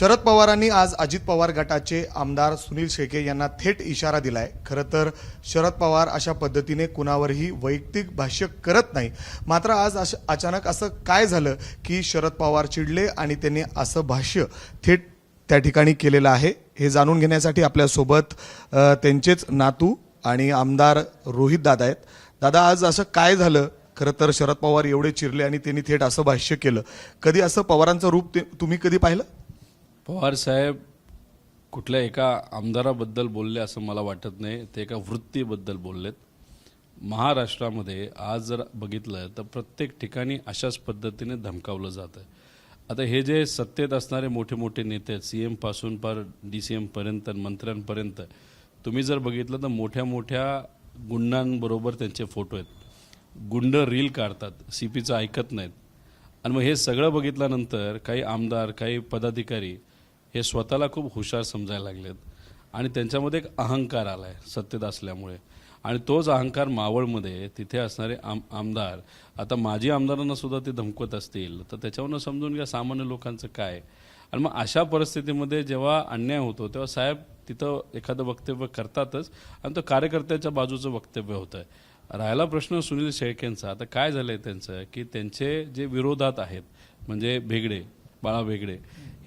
शरद पवारांनी आज अजित पवार गटाचे आमदार सुनील शेळके यांना थेट इशारा दिलाय। खरं तर शरद पवार अशा पद्धतीने कुणावरही वैयक्तिक भाष्य करत नाही, मात्र आज अचानक असं काय झालं की शरद पवार चिडले आणि त्यांनी असं भाष्य थेट त्या ठिकाणी केलेलं आहे। हे जाणून घेण्यासाठी आपल्यासोबत त्यांचेच नातू आणि आमदार रोहित दादा आहेत। दादा, आज असं काय झालं? खरं तर शरद पवार एवढे चिरले आणि त्यांनी थेट असं भाष्य केलं। कधी असं पवारांचं रूप तुम्ही कधी पाहिलं? पवार साहेब कुठल्या एका आमदाराबद्दल बोलले असं मला वाटत नाही, ते एका वृत्तीबद्दल बोललेत। महाराष्ट्रामध्ये आज जर बघितलं तर प्रत्येक ठिकाणी अशाच पद्धतीने धमकावलं जातं। आता हे जे सत्तेत असणारे मोठे मोठे नेते आहेत, सीएम पासून पर DCM पर्यंत, मंत्र्यांपर्यंत, तुम्ही जर बघितलं तर मोठ्या मोठ्या गुंडांबरोबर त्यांचे फोटो आहेत। गुंड रील काढतात, CPचं ऐकत नाहीत। आणि मग हे सगळं बघितल्यानंतर काही आमदार, काही पदाधिकारी हे स्वतःला खूप हुशार समजायला लागलेत आणि त्यांच्यामध्ये एक अहंकार आला आहे सत्तेत असल्यामुळे। आणि तोच अहंकार मावळमध्ये तिथे असणारे आमदार, आता माजी आमदारांना सुद्धा ते धमकवत असतील तर त्याच्यावरून समजून घ्या सामान्य लोकांचं काय। आणि मग अशा परिस्थितीमध्ये जेव्हा अन्याय होतो तेव्हा साहेब तिथं एखादं वक्तव्य करतातच आणि तो कार्यकर्त्याच्या बाजूचं वक्तव्य होतं आहे। राहिला प्रश्न सुनील शेळकेंचा, आता काय झालं आहे त्यांचं की त्यांचे जे विरोधात आहेत म्हणजे भेगडे, बाळा भेगडे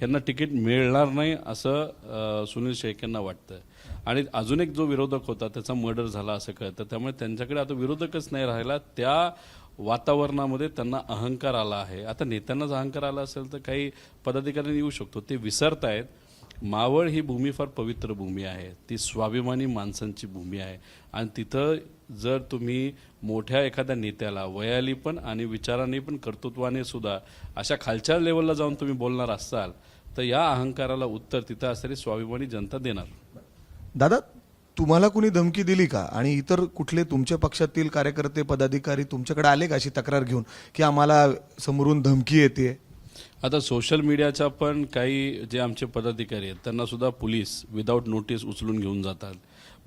यांना तिकीट मिळणार नाही असं सुनील शेळकेंना वाटतं। आणि अजून एक जो विरोधक होता त्याचा मर्डर झाला असं कळतं, त्यामुळे त्यांच्याकडे आता विरोधकच नाही राहिला। त्या वातावरणामध्ये त्यांना अहंकार आला आहे। आता नेत्यांनाच अहंकार आला असेल तर काही पदाधिकाऱ्यांनी येऊ शकतो, ते विसरतायत। मावळ ही भूमी फार पवित्र भूमी आहे, ती स्वाभिमानी माणसांची भूमी आहे आणि तिथं जर तुम्ही मोठ्या एखाद्या नेत्याला वयाली पण आणि विचाराने पण कर्तृत्वाने सुद्धा अशा खालच्या लेवलला जाऊन तुम्ही बोलणार असाल तर या अहंकाराला उत्तर तिथं असणारी स्वाभिमानी जनता देणार। दादा, तुम्हाला कुणी धमकी दिली का? आणि इतर कुठले तुमच्या पक्षातील कार्यकर्ते, पदाधिकारी तुमच्याकडे आले का अशी तक्रार घेऊन की आम्हाला समोरून धमकी येते? आता सोशल मीडियाच्या पण काही जे आमचे पदाधिकारी आहेत त्यांना सुद्धा पोलीस विदाऊट नोटीस उचलून घेऊन जातात।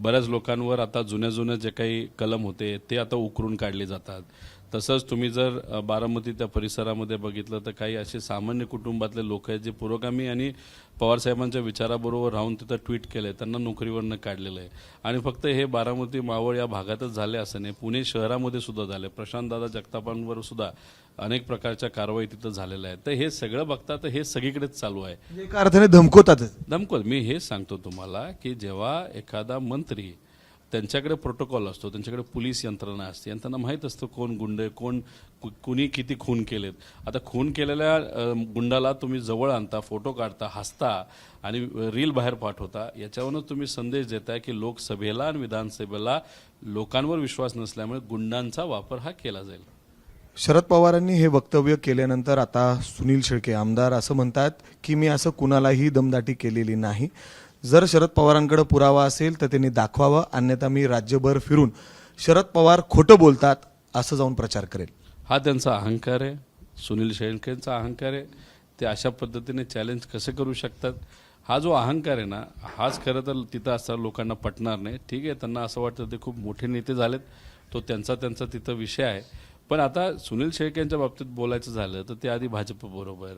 बऱ्याच लोकांवर आता जुन्या जे काही कलम होते ते आता उकरून काढले जातात। तसंच तुम्ही जर बारामती त्या परिसरामध्ये बघितलं तर काही असे सामान्य कुटुंबातले लोक आहेत जे पुरोगामी आणि पवारसाहेबांच्या विचाराबरोबर राहून तिथं ट्विट केलं, त्यांना नोकरीवरनं काढलेलं आहे। आणि फक्त हे बारामती मावळ या भागातच झाले असं नाही, पुणे शहरामध्ये सुद्धा झाले। प्रशांतदादा जगतापांवर सुद्धा अनेक प्रकारच्या कारवाई तिथं झालेल्या आहेत। तर हे सगळं बघता तर हे सगळीकडेच चालू आहे। एका अर्थाने धमकवत मी हे सांगतो तुम्हाला की जेव्हा एखादा मंत्री, त्यांच्याकडे प्रोटोकॉल असतो, त्यांच्याकडे पोलीस यंत्रणा असते आणि त्यांना माहीत असतं कोण गुंड, कुणी किती खून केलेत। आता खून केलेल्या गुंडाला तुम्ही जवळ आणता, फोटो काढता, हसता आणि रील बाहेर पाठवता, याच्यावरूनच तुम्ही संदेश देताय की लोकसभेला आणि विधानसभेला लोकांवर विश्वास नसल्यामुळे गुंडांचा वापर हा केला जाईल। शरद पवारांनी हे वक्तव्य केल्यानंतर आता सुनील शेळके आमदार असं म्हणतात की मी असं कुणालाही दमदाटी केलेली नाही। जर शरद पवारांकडे पुरावा असेल तर त्यांनी दाखवावा, अन्यथा मी राज्यभर फिरून शरद पवार खोटं बोलतात असं जाऊन प्रचार करेल। हा त्यांचा अहंकार आहे, सुनील शेळकेंचा अहंकार आहे। ते अशा पद्धतीने चॅलेंज कसे करू शकतात? हा जो अहंकार आहे ना, हाच खरं तर तिथं असताना लोकांना पटणार नाही। ठीक आहे, त्यांना असं वाटतं ते खूप मोठे नेते झालेत, तो त्यांचा तिथं विषय आहे। पण आता सुनील शेळकेंच्या बाबतीत बोलायचं झालं तर ते आधी भाजपबरोबर,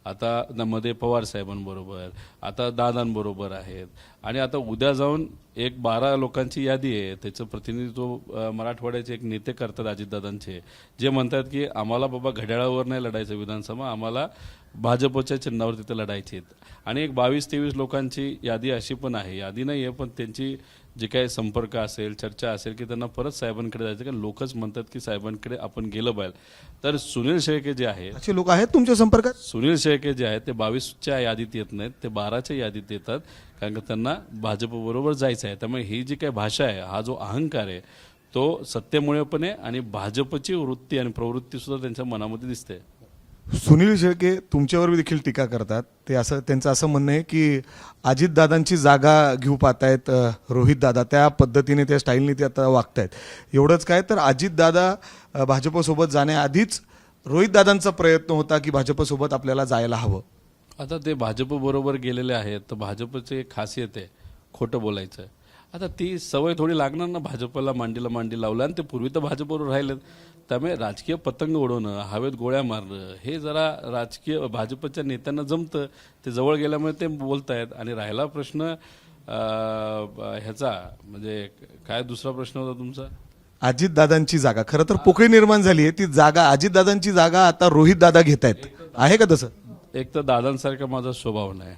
आता मध्ये पवार साहेबांबरोबर, आता दादांबरोबर आहेत आणि आता उद्या जाऊन एक 12 लोकांची यादी आहे, त्याचं प्रतिनिधित्व मराठवाड्याचे एक नेते करतात अजितदादांचे, जे म्हणतात की आम्हाला बाबा घड्याळावर नाही लढायचं विधानसभा, आम्हाला भाजपच्या चिन्हावर तिथे लढायचे आहेत। आणि एक 22-23 लोकांची यादी अशी पण आहे, यादी नाही आहे पण त्यांची जे काही संपर्क असेल, चर्चा असेल की त्यांना परत साहेबांकडे जायचं, कारण लोकच म्हणतात की साहेबांकडे आपण गेलं पाहिजे। तर सुनील शेळके जे आहेत, असे लोक आहेत तुमच्या संपर्कात? सुनील शेळके जे आहेत ते 22च्या यादीत येत नाहीत, ते 12च्या यादीत येतात, कारण की त्यांना भाजपबरोबर जायचं आहे। त्यामुळे ही जी काही भाषा आहे, हा जो अहंकार आहे, तो सत्तेमुळे पण आहे आणि भाजपची वृत्ती आणि प्रवृत्ती सुद्धा त्यांच्या मनामध्ये दिसते। सुनील शेळके तुमच्यावर देखील टीका करतात। त्यांचं असं म्हणणं आहे की अजितदादांची जागा घेऊ पाहतायत रोहित दादा, त्या पद्धतीने त्या स्टाईलने ते आता वागतायत। एवढंच काय तर अजितदादा भाजपसोबत जाण्याआधीच रोहित दादांचा प्रयत्न होता की भाजपसोबत आपल्याला जायला हवं। आता ते भाजपबरोबर गेलेले आहेत तर भाजपचे एक खासियत आहे खोटं बोलायचं। आता ती सवय थोडी लागणार ना भाजपला, मांडीला मांडी लावलं आणि ते पूर्वी तर भाजपबरोबर राहिलेत, त्यामुळे राजकीय पतंग उडवणं, हवेत गोळ्या मारणं हे जरा राजकीय भाजपच्या नेत्यांना जमतं. ते जवळ गेल्यामुळे ते बोलतायत. आणि राहिला प्रश्न ह्याचा, म्हणजे काय दुसरा प्रश्न होता तुमचा? अजितदादांची जागा खरं तर पोकळी निर्माण झाली आहे, ती जागा अजितदादांची जागा आता रोहित दादा घेत आहेत, आहे का तसं? एक तर दादांसारखा माझा स्वभाव नाही.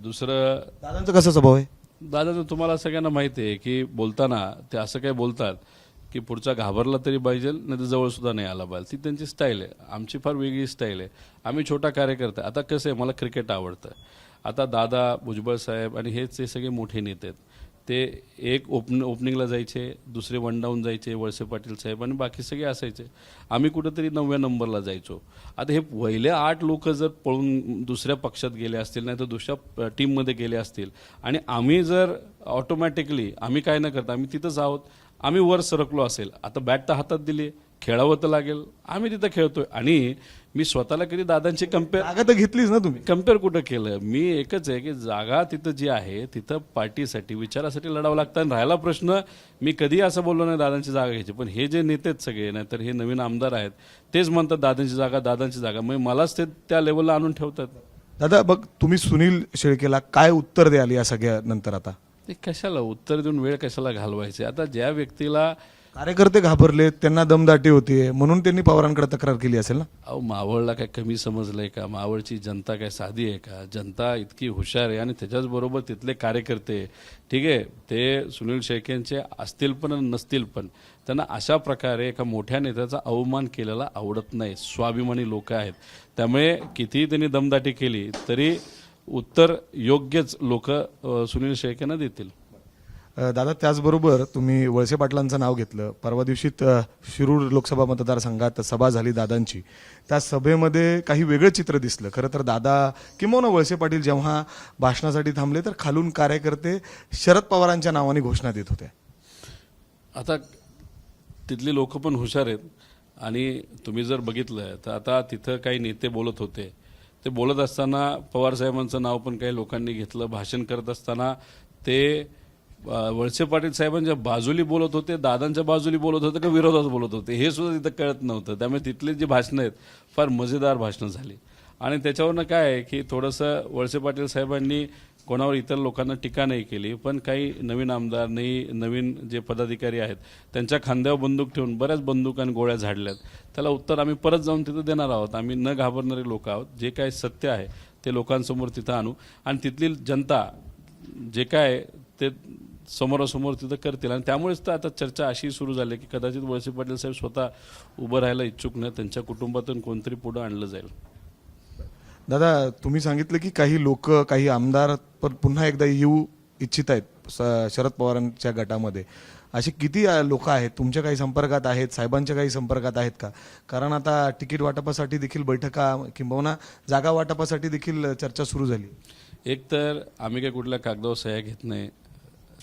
दुसरं, दादांचा कसा स्वभाव आहे? दादाचं तुम्हाला सगळ्यांना माहिती आहे की बोलताना ते असं काय बोलतात की पुढचा घाबरला तरी पाहिजे, नाही तर जवळसुद्धा नाही आला पाहिजे. ती त्यांची स्टाईल आहे. आमची फार वेगळी स्टाईल आहे. आम्ही छोटा कार्यकर्ता. आता कसं आहे, मला क्रिकेट आवडतं. आता दादा, भुजबळ साहेब आणि हेच ते सगळे मोठे नेते आहेत. ते एक ओपनिंगला जायचे, दुसरे वन डाऊन जायचे, वळसे पाटील साहेब आणि बाकी सगळे असायचे. आम्ही कुठंतरी 9व्या नंबरला जायचो. आता हे पहिले 8 लोक जर पळून दुसऱ्या पक्षात गेले असतील, नाही तर दुसऱ्या टीममध्ये गेले असतील, आणि आम्ही जर ऑटोमॅटिकली आम्ही काय न करता आम्ही तिथंच आहोत, आम्ही वर सरकलो असेल, आता बॅट तर हातात दिली, खेळावं तर लागेल, आम्ही तिथं खेळतोय. आणि मी स्वतःला कधी दादांची जागा तर घेतलीच ना तुम्ही? कम्पेअर कुठं केलं? मी एकच आहे की जागा तिथं जी आहे तिथं पार्टीसाठी, विचारासाठी लढावं लागतं. आणि राहिला प्रश्न, मी कधी असं बोललो नाही दादांची जागा घ्यायची, पण हे जे नेते आहेत सगळे, नाहीतर हे नवीन आमदार आहेत, तेच म्हणतात दादांची जागा, दादांची जागा. मग मलाच ते त्या लेवलला आणून ठेवतात. दादा बघ, तुम्ही सुनील शेळकेला काय उत्तर द्याल या सगळ्या नंतर? आता ते कशाला उत्तर देऊन वेळ कशाला घालवायचे? आता ज्या व्यक्तीला कार्यकर्ते घाबरले, त्यांना दमदाटी होतीये म्हणून त्यांनी पवारांकडे तक्रार केली असेल ना? अहो, मावळला काय कमी समजलंय का? मावळची जनता काय साधी आहे का? जनता इतकी हुशार आहे. आणि त्याच्याचबरोबर तिथले कार्यकर्ते, ठीक आहे, ते सुनील शेळकेंचे असतील पण नसतील पण, त्यांना अशा प्रकारे एका मोठ्या नेत्याचा अवमान केलेला आवडत नाही. स्वाभिमानी लोक आहेत. त्यामुळे कितीही त्यांनी दमदाटी केली तरी उत्तर योग्यच लोक सुनील शेळकेंना देतील. दादा, त्याचबरोबर तुम्ही वळसे पाटलांचं नाव घेतलं. परवा दिवशी शिरूर लोकसभा मतदारसंघात सभा झाली दादांची. त्या सभेमध्ये काही वेगळं चित्र दिसलं. खरं तर दादा किंवा वळसे पाटील जेव्हा भाषणासाठी थांबले तर खालून कार्यकर्ते शरद पवारांच्या नावाने घोषणा देत होते. आता तिथली लोक पण हुशार आहेत. आणि तुम्ही जर बघितलं तर आता तिथं काही नेते बोलत होते, ते बोलत असताना पवार साहेबांचं नाव पण काही लोकांनी घेतलं. भाषण करत असताना ते वळसे पाटील साहेबांच्या बाजूली बोलत होते, दादांच्या बाजूली बोलत होते का विरोधात बोलत होते हे सुद्धा तिथं कळत नव्हतं. त्यामुळे तिथली जी भाषणं आहेत फार मजेदार भाषणं झाली. आणि त्याच्यावरनं काय आहे की थोडंसं वळसे पाटील साहेबांनी कोणावर इतर लोकांना टीका नाही केली, पण काही नवीन आमदार, नवीन जे पदाधिकारी आहेत त्यांच्या खांद्यावर बंदूक ठेवून बऱ्याच बंदूक आणि गोळ्या झाडल्यात. त्याला उत्तर आम्ही परत जाऊन तिथं देणार आहोत. आम्ही न घाबरणारे लोक आहोत. जे काय सत्य आहे ते लोकांसमोर तिथं आणू आणि तिथली जनता जे काय ते समोरासमोर तिथं करतील. आणि त्यामुळेच तर आता चर्चा अशी सुरू झाली की कदाचित वळसे पाटील साहेब स्वतः उभं राहायला इच्छुक नाही, त्यांच्या कुटुंबातून कोणतरी पुढं आणलं जाईल. दादा, तुम्ही सांगितलं की काही लोक, काही आमदार पण पुन्हा एकदा येऊ इच्छित आहेत शरद पवारांच्या गटामध्ये. असे किती लोक आहेत तुमच्या काही संपर्कात आहेत, साहेबांच्या काही संपर्कात आहेत का? कारण आता तिकीट वाटपासाठी देखील बैठका किंबहुना जागा वाटपासाठी देखील चर्चा सुरू झाली. एक तर आम्ही काही कुठल्या कागदावर सह्या घेत नाही,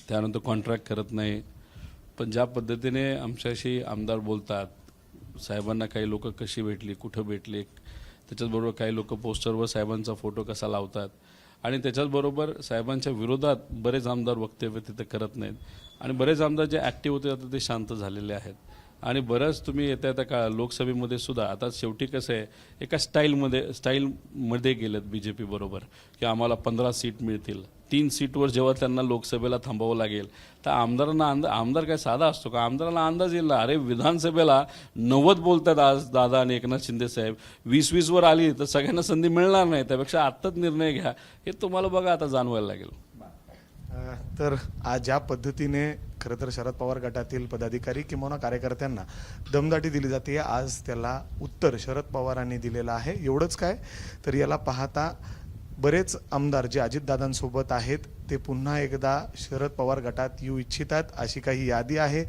त्यानंतर कॉन्ट्रॅक्ट करत नाही. पण ज्या पद्धतीने आमच्याशी आमदार बोलतात, साहेबांना काही लोक कशी भेटली, कुठं भेटली, त्याच्याचबरोबर काही लोक पोस्टरवर साहेबांचा फोटो कसा लावतात, आणि त्याच्याचबरोबर साहेबांच्या विरोधात बरेच आमदार वक्तव्य तिथे करत नाहीत. आणि बरेच आमदार जे ॲक्टिव्ह होते आता ते शांत झालेले आहेत. आणि बरंच तुम्ही येत्या का लोकसभेमध्ये सुद्धा आता शेवटी कसं आहे, एका स्टाईलमध्ये गेलेत BJP बरोबर की आम्हाला 15 सीट मिळतील. 3 सीटवर जेव्हा त्यांना लोकसभेला थांबावं लागेल तर आमदारांना आमदार काय साधा असतो का? आमदारांना अंदाज येईल, अरे विधानसभेला 90 बोलतात आज दादा आणि एकनाथ शिंदे साहेब, 20-20वर आली तर सगळ्यांना संधी मिळणार नाही, त्यापेक्षा आत्ताच निर्णय घ्या. हे तुम्हाला बघा आता जाणवायला लागेल. तर आज ज्या पद्धतीने खरं तर शरद पवार गटातील पदाधिकारी किंवा कार्यकर्त्यांना दमदाटी दिली जाते, आज त्याला उत्तर शरद पवारांनी दिलेलं आहे. एवढंच काय तर याला पाहता बरेच आमदार जे अजितदादांसोबत आहेत ते पुन्हा एकदा शरद पवार गटात येऊ इच्छितात अशी काही यादी आहे.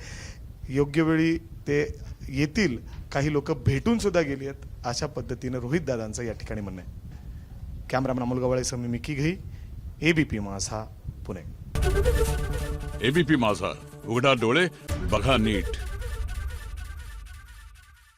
योग्य वेळी ते येतील. काही लोक भेटून सुद्धा गेली आहेत अशा पद्धतीनं रोहित दादांचं या ठिकाणी म्हणणं आहे. Cameraman Amol Gawale, Miki Ghai, ABP Majha, Pune. ABP माझा, उघडा डोळे बघा नीट.